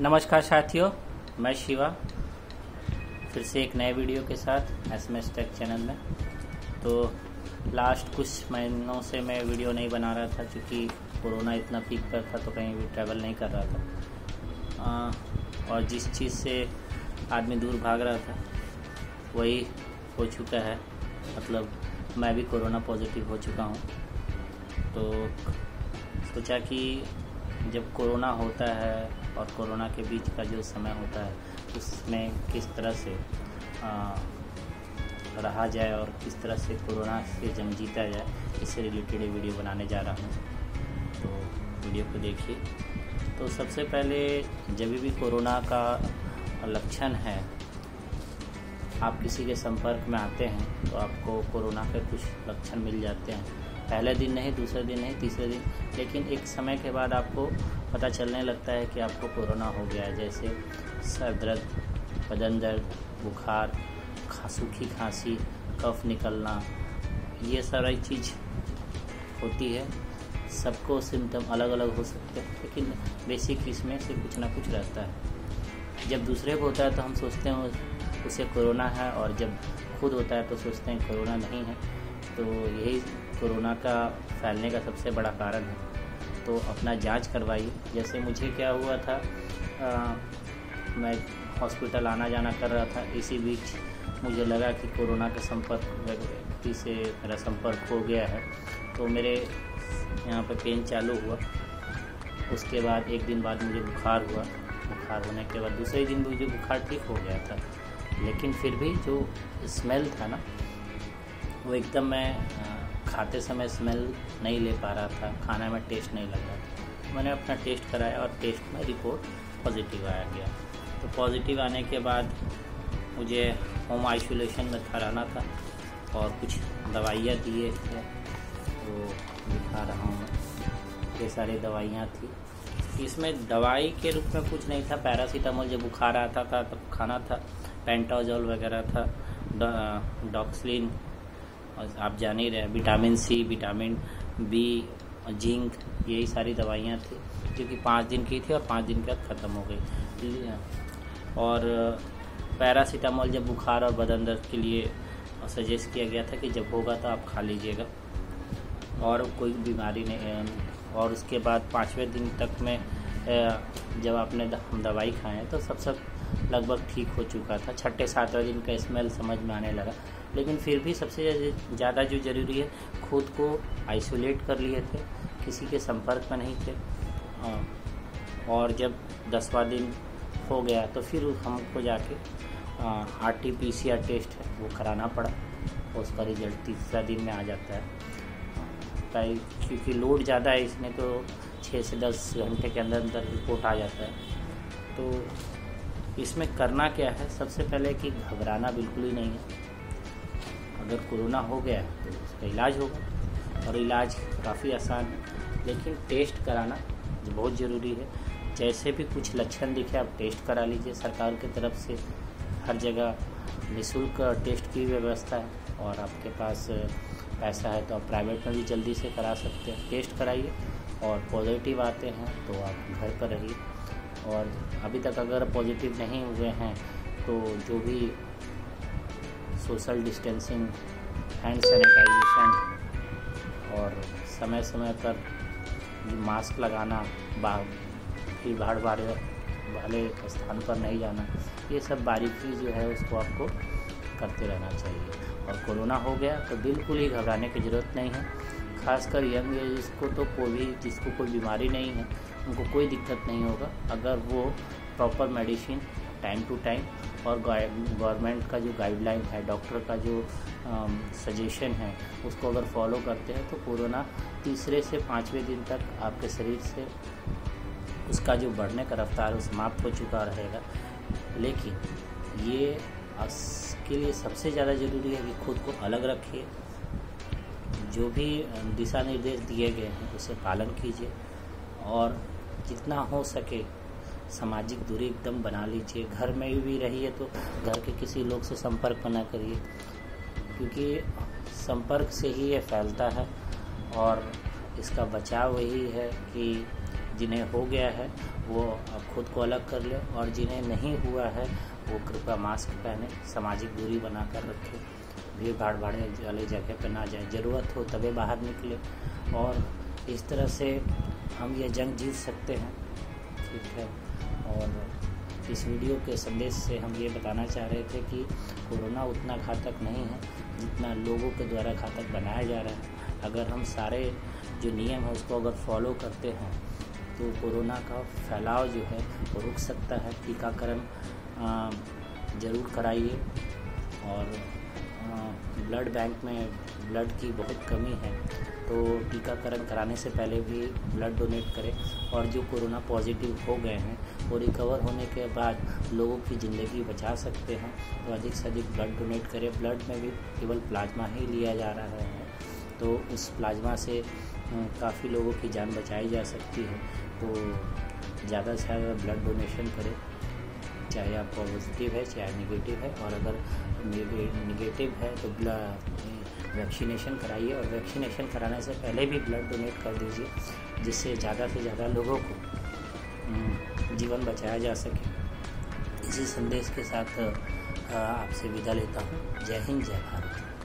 नमस्कार साथियों, मैं शिवा फिर से एक नए वीडियो के साथ एसएमएस टेक चैनल में। तो लास्ट कुछ महीनों से मैं वीडियो नहीं बना रहा था क्योंकि कोरोना इतना पीक पर था तो कहीं भी ट्रैवल नहीं कर रहा था। और जिस चीज़ से आदमी दूर भाग रहा था वही हो चुका है, मतलब मैं भी कोरोना पॉजिटिव हो चुका हूँ। तो सोचा कि जब कोरोना होता है और कोरोना के बीच का जो समय होता है उसमें किस तरह से रहा जाए और किस तरह से कोरोना से जंग जीता जाए, इससे रिलेटेड वीडियो बनाने जा रहा हूँ। तो वीडियो को देखिए। तो सबसे पहले जब भी कोरोना का लक्षण है, आप किसी के संपर्क में आते हैं तो आपको कोरोना के कुछ लक्षण मिल जाते हैं। पहले दिन नहीं, दूसरे दिन नहीं, तीसरे दिन, लेकिन एक समय के बाद आपको पता चलने लगता है कि आपको कोरोना हो गया है। जैसे सर दर्द, बदन दर्द, बुखार, सूखी खांसी, कफ निकलना, ये सारी चीज़ होती है। सबको सिम्टम अलग अलग हो सकते हैं, लेकिन बेसिक इसमें से कुछ ना कुछ रहता है। जब दूसरे को होता है तो हम सोचते हैं उसे कोरोना है, और जब खुद होता है तो सोचते हैं कोरोना नहीं है। तो यही कोरोना का फैलने का सबसे बड़ा कारण है। तो अपना जांच करवाइए। जैसे मुझे क्या हुआ था, मैं हॉस्पिटल आना जाना कर रहा था, इसी बीच मुझे लगा कि कोरोना के व्यक्ति से मेरा संपर्क हो गया है। तो मेरे यहाँ पे पेन चालू हुआ। उसके बाद एक दिन बाद मुझे बुखार हुआ। बुखार होने के बाद दूसरे दिन मुझे बुखार ठीक हो गया था, लेकिन फिर भी जो स्मेल था ना, वो एकदम मैं खाते समय स्मेल नहीं ले पा रहा था, खाना में टेस्ट नहीं लग रहा था। मैंने अपना टेस्ट कराया और टेस्ट में रिपोर्ट पॉजिटिव आया गया। तो पॉजिटिव आने के बाद मुझे होम आइसोलेशन में ठहराना था और कुछ दवाइयाँ दिए थे, तो दिखा रहा हूँ मैं। ये सारी दवाइयाँ थी। इसमें दवाई के रूप में कुछ नहीं था। पैरासीटामोल जब बुखार आता था तब खाना था, पेंटाजोल वगैरह था, डॉक्सलिन, और आप जान ही रहे, vitamin C, vitamin B, zinc, यही सारी दवाइयाँ थी जो कि 5 दिन की थी और 5 दिन के बाद ख़त्म हो गई। और पैरासीटामोल जब बुखार और बदन दर्द के लिए सजेस्ट किया गया था कि जब होगा तो आप खा लीजिएगा और कोई बीमारी नहीं। और उसके बाद 5वें दिन तक में जब आपने दवाई खाएँ तो सब लगभग ठीक हो चुका था। 6-7वें दिन का स्मेल समझ में आने लगा, लेकिन फिर भी सबसे ज़्यादा जो ज़रूरी है, खुद को आइसोलेट कर लिए थे, किसी के संपर्क में नहीं थे। और जब 10वां दिन हो गया तो फिर हमको जाके RT-PCR टेस्ट है वो कराना पड़ा। उसका रिजल्ट 3 दिन में आ जाता है, क्योंकि लोड ज़्यादा है इसमें, तो 6 से 10 घंटे के अंदर अंदर रिपोर्ट आ जाता है। तो इसमें करना क्या है, सबसे पहले कि घबराना बिल्कुल ही नहीं है। अगर कोरोना हो गया तो उसका इलाज होगा, और इलाज काफ़ी आसान है, लेकिन टेस्ट कराना बहुत ज़रूरी है। जैसे भी कुछ लक्षण दिखे आप टेस्ट करा लीजिए। सरकार की तरफ से हर जगह निःशुल्क टेस्ट की व्यवस्था है, और आपके पास पैसा है तो आप प्राइवेट में भी जल्दी से करा सकते हैं। टेस्ट कराइए, और पॉजिटिव आते हैं तो आप घर पर रहिए। और अभी तक अगर पॉजिटिव नहीं हुए हैं तो जो भी सोशल डिस्टेंसिंग, हैंड सैनिटाइजेशन और समय समय पर मास्क लगाना, भीड़ भाड़ वाले स्थान पर नहीं जाना, ये सब बारीकी जो है उसको आपको करते रहना चाहिए। और कोरोना हो गया तो बिल्कुल ही घबराने की ज़रूरत नहीं है। खासकर यंग एज को तो जिसको कोई बीमारी नहीं है उनको कोई दिक्कत नहीं होगा, अगर वो proper medicine time to time और गवर्नमेंट का जो गाइडलाइन है, डॉक्टर का जो सजेशन है, उसको अगर फॉलो करते हैं तो कोरोना 3 से 5वें दिन तक आपके शरीर से उसका जो बढ़ने का रफ्तार है समाप्त हो चुका रहेगा। लेकिन ये इसके लिए सबसे ज़्यादा ज़रूरी है कि खुद को अलग रखिए। जो भी दिशा निर्देश दिए गए हैं उसे पालन कीजिए, और जितना हो सके सामाजिक दूरी एकदम बना लीजिए। घर में भी रहिए तो घर के किसी लोग से संपर्क बना करिए, क्योंकि संपर्क से ही ये फैलता है। और इसका बचाव वही है कि जिन्हें हो गया है वो खुद को अलग कर ले, और जिन्हें नहीं हुआ है वो कृपया मास्क पहने, सामाजिक दूरी बनाकर रखें, भीड़ भाड़ वाले जगह पर ना जाए, ज़रूरत हो तभी बाहर निकले। और इस तरह से हम ये जंग जीत सकते हैं, ठीक है। और इस वीडियो के संदेश से हम ये बताना चाह रहे थे कि कोरोना उतना घातक नहीं है जितना लोगों के द्वारा घातक बनाया जा रहा है। अगर हम सारे जो नियम है उसको अगर फॉलो करते हैं तो कोरोना का फैलाव जो है वो रुक सकता है। टीकाकरण ज़रूर कराइए, और ब्लड बैंक में ब्लड की बहुत कमी है, तो टीकाकरण कराने से पहले भी ब्लड डोनेट करें। और जो कोरोना पॉजिटिव हो गए हैं वो रिकवर होने के बाद लोगों की ज़िंदगी बचा सकते हैं, तो अधिक से अधिक ब्लड डोनेट करें। ब्लड में भी केवल प्लाज्मा ही लिया जा रहा है, तो उस प्लाज्मा से काफ़ी लोगों की जान बचाई जा सकती है। तो ज़्यादा से ज़्यादा ब्लड डोनेशन करें, चाहे आप पॉजिटिव है चाहे नेगेटिव है। और अगर नेगेटिव है तो वैक्सीनेशन कराइए, और वैक्सीनेशन कराने से पहले भी ब्लड डोनेट कर दीजिए, जिससे ज़्यादा से ज़्यादा लोगों को जीवन बचाया जा सके। इसी संदेश के साथ आपसे विदा लेता हूँ। जय हिंद, जय भारत।